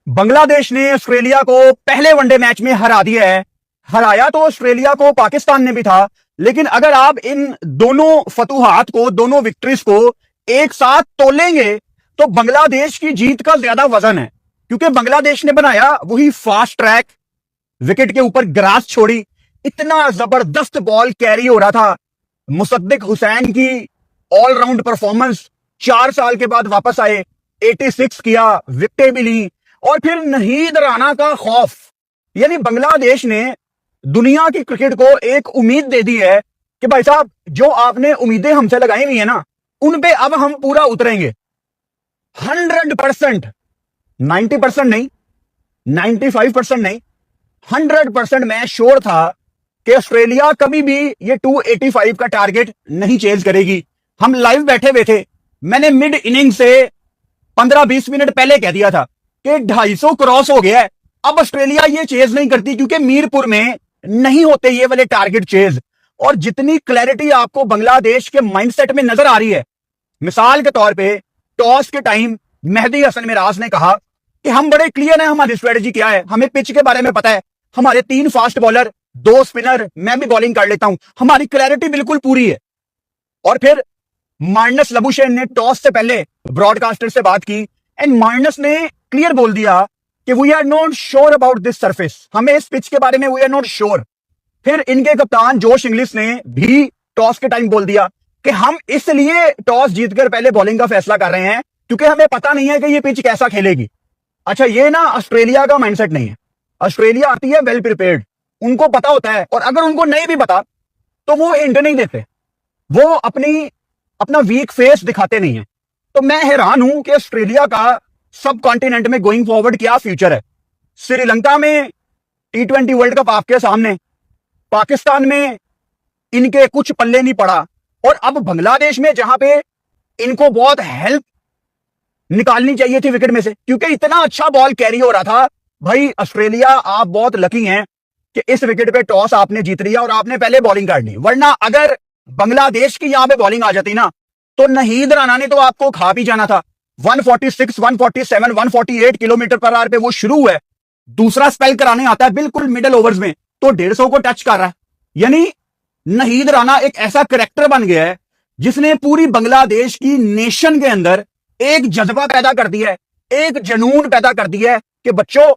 बांग्लादेश ने ऑस्ट्रेलिया को पहले वनडे मैच में हरा दिया है। हराया तो ऑस्ट्रेलिया को पाकिस्तान ने भी था, लेकिन अगर आप इन दोनों फतूहात को, दोनों विक्ट्रीज को एक साथ तोलेंगे तो बांग्लादेश की जीत का ज्यादा वजन है, क्योंकि बांग्लादेश ने बनाया वही फास्ट ट्रैक, विकेट के ऊपर ग्रास छोड़ी, इतना जबरदस्त बॉल कैरी हो रहा था। मुसद्दिक हुसैन की ऑलराउंड परफॉर्मेंस, 4 साल के बाद वापस आए, 86 किया, विकेटें भी ली, और फिर नहीद राना का खौफ। यानी बांग्लादेश ने दुनिया की क्रिकेट को एक उम्मीद दे दी है कि भाई साहब, जो आपने उम्मीदें हमसे लगाई हुई है ना, उन पे अब हम पूरा उतरेंगे 100%। 90% नहीं, 95% नहीं, 100% मैं श्योर था कि ऑस्ट्रेलिया कभी भी ये 285 का टारगेट नहीं चेज करेगी। हम लाइव बैठे हुए थे, मैंने मिड इनिंग से 15-20 मिनट पहले कह दिया था कि 250 क्रॉस हो गया है, अब ऑस्ट्रेलिया ये चेज नहीं करती, क्योंकि मीरपुर में नहीं होते ये वाले टारगेट चेज। और जितनी क्लैरिटी आपको बांग्लादेश के माइंडसेट में नजर आ रही है, मिसाल के तौर पे टॉस के टाइम मेहदी हसन मिराज ने कहा कि हम बड़े क्लियर हैं, हमारी स्ट्रेटजी क्या है, हमें पिच के बारे में पता है, हमारे 3 फास्ट बॉलर, 2 स्पिनर, मैं भी बॉलिंग कर लेता हूं, हमारी क्लैरिटी बिल्कुल पूरी है। और फिर मार्नस लबुशेन ने टॉस से पहले ब्रॉडकास्टर से बात की, एंड मार्नस ने क्लियर बोल दिया कि we are not sure about this surface, हमें इस पिच के बारे में वी आर नॉट श्योर। फिर इनके कप्तान जोश इंग्लिश ने भी टॉस के टाइम बोल दिया कि हम इसलिए टॉस जीतकर पहले बॉलिंग का फैसला कर रहे हैं क्योंकि हमें पता नहीं है कि ये पिच कैसा खेलेगी। अच्छा, ये ना ऑस्ट्रेलिया का माइंडसेट नहीं है। ऑस्ट्रेलिया आती है वेल प्रिपेयर्ड, उनको पता होता है, और अगर उनको नहीं भी पता तो वो हिंट नहीं देते, वो अपना वीक फेस दिखाते नहीं है। तो मैं हैरान हूं कि ऑस्ट्रेलिया का सब कॉन्टिनेंट में गोइंग फॉरवर्ड क्या फ्यूचर है। श्रीलंका में T20 वर्ल्ड कप आपके सामने, पाकिस्तान में इनके कुछ पल्ले नहीं पड़ा, और अब बांग्लादेश में जहां पे इनको बहुत हेल्प निकालनी चाहिए थी विकेट में से, क्योंकि इतना अच्छा बॉल कैरी हो रहा था। भाई ऑस्ट्रेलिया, आप बहुत लकी हैं कि इस विकेट पे टॉस आपने जीत लिया और आपने पहले बॉलिंग कर ली, वरना अगर बांग्लादेश की यहां पे बॉलिंग आ जाती ना, तो नहीद राना ने तो आपको खा भी जाना था। 146, 147, 148 किलोमीटर पर आवर पे वो शुरू है, दूसरा स्पेल कराने आता है बिल्कुल मिडिल ओवर्स में, तो 150 को टच कर रहा है। यानी नहीद राना एक ऐसा करेक्टर बन गया है जिसने पूरी बांग्लादेश की नेशन के अंदर एक जज्बा पैदा कर दिया है, एक जुनून पैदा कर दिया है कि बच्चों,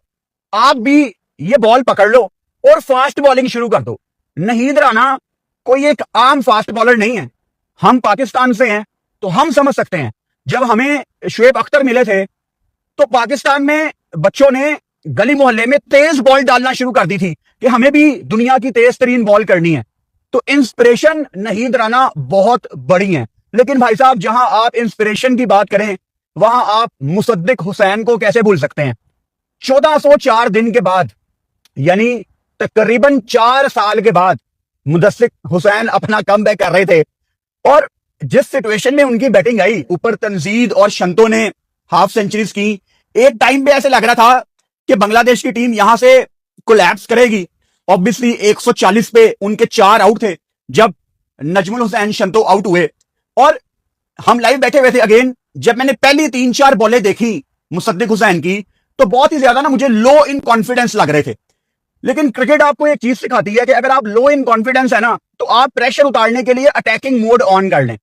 आप भी ये बॉल पकड़ लो और फास्ट बॉलिंग शुरू कर दो। नहीद राना कोई एक आम फास्ट बॉलर नहीं है। हम पाकिस्तान से हैं तो हम समझ सकते हैं, जब हमें शुएब अख्तर मिले थे तो पाकिस्तान में बच्चों ने गली मोहल्ले में तेज बॉल डालना शुरू कर दी थी कि हमें भी दुनिया की तेज तरीन बॉल करनी है। तो इंस्पिरेशन नहीद राना बहुत बड़ी है। लेकिन भाई साहब, जहां आप इंस्पिरेशन की बात करें, वहां आप मुसद्दिक हुसैन को कैसे भूल सकते हैं। 1404 दिन के बाद, यानी तकरीबन 4 साल के बाद मुदस्सिक हुसैन अपना कमबैक कर रहे थे, और जिस सिचुएशन में उनकी बैटिंग आई, ऊपर तंजीद और शंतो ने हाफ सेंचुरीज की, एक टाइम पे ऐसे लग रहा था कि बांग्लादेश की टीम यहां से कोलैप्स करेगी। ऑब्वियसली 140 पे उनके 4 आउट थे जब नजमुल हुसैन शंतो आउट हुए, और हम लाइव बैठे हुए थे। अगेन, जब मैंने पहली 3-4 बॉलें देखी मुसद्दिक हुसैन की, तो बहुत ही ज्यादा ना मुझे लो इन कॉन्फिडेंस लग रहे थे। लेकिन क्रिकेट आपको एक चीज सिखाती है कि अगर आप लो इन कॉन्फिडेंस है ना, तो आप प्रेशर उतारने के लिए अटैकिंग मोड ऑन कर लें।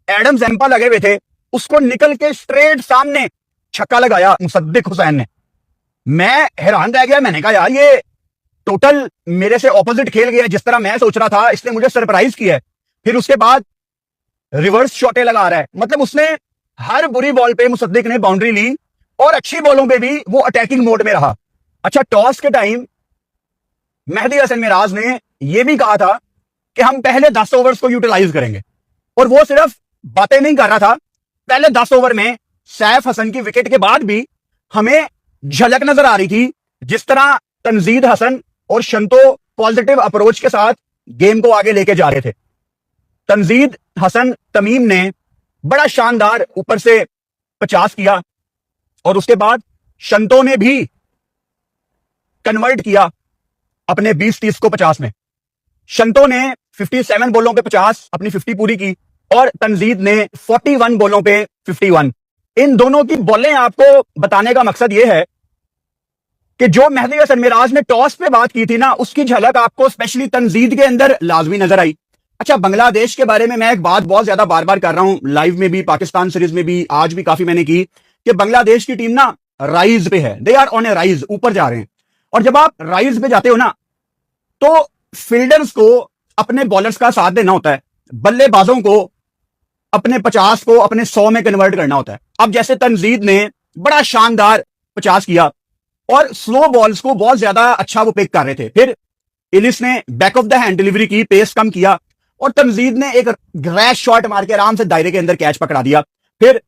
एडम जैम्पा लगे हुए थे, उसको निकल के स्ट्रेट सामने छक्का लगाया मुसद्दिक हुसैन ने। मैं हैरान रह गया, मैंने कहा यार, ये टोटल मेरे से ऑपोजिट खेल गया, जिस तरह मैं सोच रहा था, इसने मुझे सरप्राइज किया है। फिर उसके बाद रिवर्स शॉटे लगा रहा है, मतलब उसने हर बुरी बॉल पे मुसद्दिक ने बाउंड्री ली, और अच्छी बॉलों पे भी वो अटैकिंग मोड में रहा। अच्छा, टॉस के टाइम मेहदी हसन मिराज ने यह भी कहा था कि हम पहले 10 ओवर्स को यूटिलाइज करेंगे, और वो सिर्फ बातें नहीं कर रहा था। पहले 10 ओवर में सैफ हसन की विकेट के बाद भी हमें झलक नजर आ रही थी, जिस तरह तंजीद हसन और शंतो पॉजिटिव अप्रोच के साथ गेम को आगे लेके जा रहे थे। तंजीद हसन तमीम ने बड़ा शानदार ऊपर से 50 किया, और उसके बाद शंतो ने भी कन्वर्ट किया अपने 20-30 को 50 में। शंतो ने 57 बॉलों पे 50 अपनी 50 पूरी की, और तंजीद ने 41 बॉलों पे 51। इन दोनों की बॉलें आपको बताने का मकसद यह है कि जो मेहदी हसन मिराज ने टॉस पे बात की थी ना, उसकी झलक आपको स्पेशली तंजीद के अंदर लाजमी नजर आई। अच्छा, बांग्लादेश के बारे में मैं एक बात बहुत ज्यादा बार बार कर रहा हूं, लाइव में भी, पाकिस्तान सीरीज में भी, आज भी काफी मैंने की, कि बांग्लादेश की टीम ना राइज पे है, they are on a rise, ऊपर जा रहे हैं। और जब आप राइज पे जाते हो ना, तो फील्डर्स को अपने बॉलर्स का साथ देना होता है, बल्लेबाजों को अपने 50 को अपने 100 में कन्वर्ट करना होता है। अब जैसे तंजीद ने बड़ा शानदार 50 किया और स्लो बॉल्स को बहुत ज्यादा अच्छा वो पिक कर रहे थे, फिर इलिस ने back of the hand delivery की, पेस कम किया और तंजीद ने एक रैश शॉट मार के आराम से दायरे के अंदर कैच पकड़ा दिया। फिर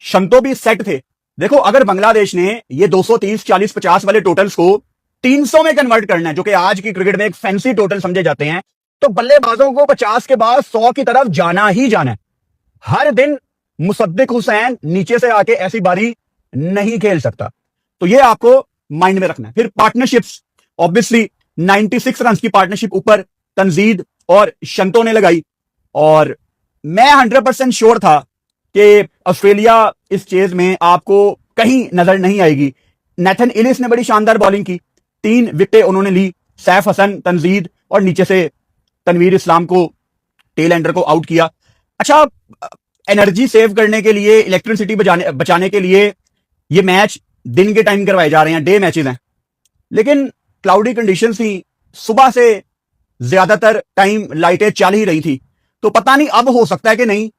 शंतो भी सेट थे। देखो, अगर बांग्लादेश ने ये 230, 40, 50 वाले टोटल्स को 300 में कन्वर्ट करना है, जो कि आज की क्रिकेट में एक फैंसी टोटल समझे जाते हैं, तो बल्लेबाजों को 50 के बाद 100 की तरफ जाना ही जाना है। हर दिन मुसद्दिक हुसैन नीचे से आके ऐसी बारी नहीं खेल सकता, तो ये आपको माइंड में रखना है। फिर पार्टनरशिप्स, ऑब्वियसली 96 रन की पार्टनरशिप ऊपर तंजीद और शंतो ने लगाई, और मैं 100% श्योर था कि ऑस्ट्रेलिया इस चेज में आपको कहीं नजर नहीं आएगी। नेथन इलिस ने बड़ी शानदार बॉलिंग की, 3 विकेटें उन्होंने ली, सैफ हसन, तंजीद और नीचे से तनवीर इस्लाम को, टेल एंडर को आउट किया। अच्छा, एनर्जी सेव करने के लिए, इलेक्ट्रिसिटी बचाने के लिए ये मैच दिन के टाइम करवाए जा रहे हैं, डे मैचेस हैं, लेकिन क्लाउडी कंडीशंस थी, सुबह से ज्यादातर टाइम लाइटें चल ही रही थी, तो पता नहीं अब हो सकता है कि नहीं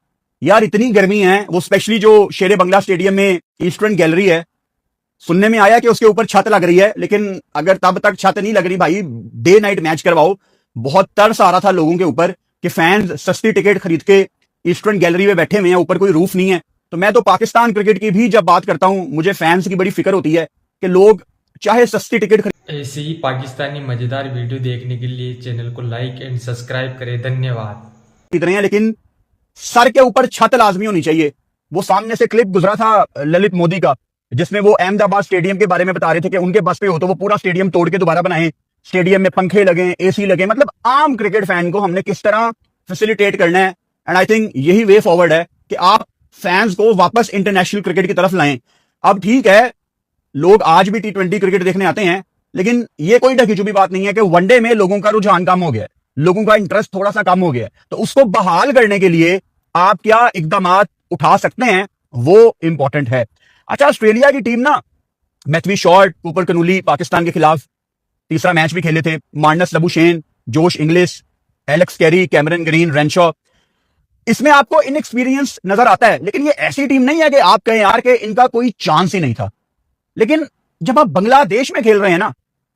यार, इतनी गर्मी है। वो स्पेशली जो शेरे बंगला स्टेडियम में ईस्टर्न गैलरी है, सुनने में आया कि उसके ऊपर छत लग रही है, लेकिन अगर तब तक छत नहीं लग रही भाई, डे नाइट मैच करवाओ। बहुत तरस आ रहा था लोगों के ऊपर कि फैंस सस्ती टिकट खरीद के ईस्टर्न गैलरी में बैठे हुए हैं, ऊपर कोई रूफ नहीं है। तो मैं तो पाकिस्तान क्रिकेट की भी जब बात करता हूं, मुझे फैंस की बड़ी फिक्र होती है कि लोग चाहे सस्ती टिकट ऐसे ही पाकिस्तानी मजेदार वीडियो देखने के लिए चैनल को लाइक एंड सब्सक्राइब करें। धन्यवाद। खरीद रहे हैं, लेकिन सर के ऊपर छत लाजमी होनी चाहिए। वो सामने से क्लिप गुजरा था ललित मोदी का, जिसमें वो अहमदाबाद स्टेडियम के बारे में बता रहे थे कि उनके बस पे हो तो वो पूरा स्टेडियम तोड़ के दोबारा बनाए, स्टेडियम में पंखे लगे, एसी लगे। मतलब आम क्रिकेट फैन को हमने किस तरह फैसिलिटेट करना है, एंड आई थिंक यही वे फॉरवर्ड है कि आप फैंस को वापस इंटरनेशनल क्रिकेट की तरफ लाएं। अब ठीक है, लोग आज भी T20 क्रिकेट देखने आते हैं, लेकिन ये कोई ढकी-छुपी बात नहीं है कि वनडे में लोगों का रुझान कम हो गया है, लोगों का इंटरेस्ट थोड़ा सा कम हो गया है। तो उसको बहाल करने के लिए आप क्या इकदाम उठा सकते हैं, वो इंपॉर्टेंट है। अच्छा, ऑस्ट्रेलिया की टीम ना, मैथ्यू शॉर्ट, कूपर कनूली पाकिस्तान के खिलाफ तीसरा मैच भी खेले थे, मार्नस लबुशेन, जोश English, Alex Carey, Cameron green, Renshaw, इसमें आपको इनएक्सपीरियंस नजर आता है। लेकिन ये ऐसी टीम नहीं है कि आप कहें यार कि इनका कोई चांस ही नहीं था। लेकिन जब आप बांग्लादेश में खेल रहे हैं ना,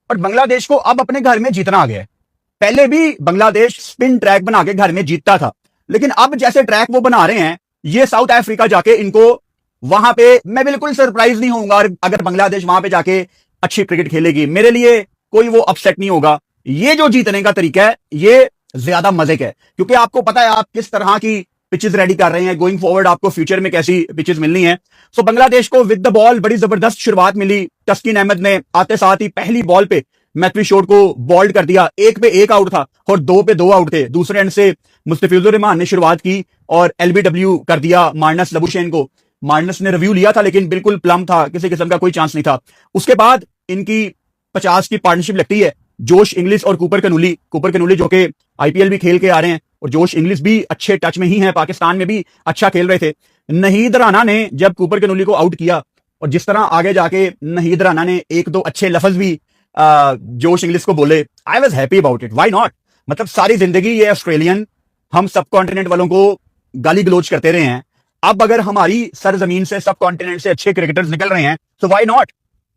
और बांग्लादेश को अब अपने घर में जीतना आ गया है, पहले भी बांग्लादेश स्पिन ट्रैक बना के घर में जीतता था, लेकिन अब जैसे ट्रैक वो बना रहे हैं, ये साउथ अफ्रीका जाके इनको वहां पे, मैं बिल्कुल सरप्राइज नहीं होऊंगा अगर बांग्लादेश वहां पे जाके अच्छी क्रिकेट खेलेगी। मेरे लिए कोई वो अपसेट नहीं होगा। ये जो जीतने का तरीका है, ये ज्यादा मजे का है, क्योंकि आपको पता है आप किस तरह की पिचेस रेडी कर रहे हैं, गोइंग फॉरवर्ड आपको फ्यूचर में कैसी पिचेस मिलनी है। सो बांग्लादेश को विद द बॉल बड़ी जबरदस्त शुरुआत मिली। तस्कीन अहमद ने आते साथ ही पहली बॉल पे मैथ्यू शॉर्ट को बॉल्ड कर दिया, 1 पे 1 आउट था और 2 पे 2 आउट थे। दूसरे एंड से मुस्तफिजुर रहमान ने शुरुआत की और LBW कर दिया मार्नस लबुशेन को। मार्नस ने रिव्यू लिया था, लेकिन बिल्कुल प्लम था, किसी किस्म का कोई चांस नहीं था। उसके बाद इनकी 50 की पार्टनरशिप लगती है, जोश इंग्लिश और कूपर कनूली जो कि IPL भी खेल के आ रहे हैं, और जोश इंग्लिश भी अच्छे टच में ही है, पाकिस्तान में भी अच्छा खेल रहे थे। नहीद राना ने जब कूपर कनूली को आउट किया, और जिस तरह आगे जाके नहीद राना ने 1-2 अच्छे लफ्ज भी जोश इंग्लिश को बोले, I was happy about it, why not. मतलब सारी जिंदगी ये ऑस्ट्रेलियन हम सब कॉन्टिनेंट वालों को गाली गलोच करते रहे हैं, अब अगर हमारी सरजमीन से सब कॉन्टिनेंट से अच्छे क्रिकेटर्स निकल रहे हैं, तो वाई नॉट।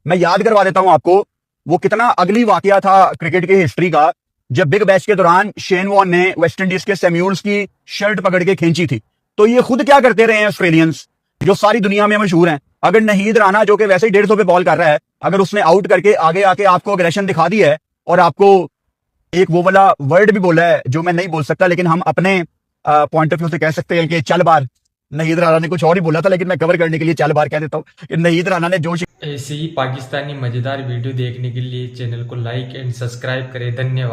मैं याद करवा देता हूं आपको, वो कितना अगली वाकया था क्रिकेट की हिस्ट्री का, जब बिग बैश के दौरान शेन वॉर्न ने वेस्ट इंडीज के सैम्यूल्स की शर्ट पकड़ के खींची थी। तो ये खुद क्या करते रहे हैं ऑस्ट्रेलियंस, जो सारी दुनिया में मशहूर हैं। अगर नहीद राना, जो कि वैसे ही 150 पे बॉल कर रहा है, अगर उसने आउट करके आगे आके आपको अग्रेशन दिखा दी है, और आपको एक वो वाला वर्ड भी बोला है जो मैं नहीं बोल सकता, लेकिन हम अपने पॉइंट ऑफ व्यू से कह सकते हैं कि चल बार। नहीद राना ने कुछ और ही बोला था, लेकिन मैं कवर करने के लिए चल बार कह देता हूँ कि नहीद राना ने जोश। ऐसे ही पाकिस्तानी मजेदार वीडियो देखने के लिए चैनल को लाइक एंड सब्सक्राइब करें। धन्यवाद।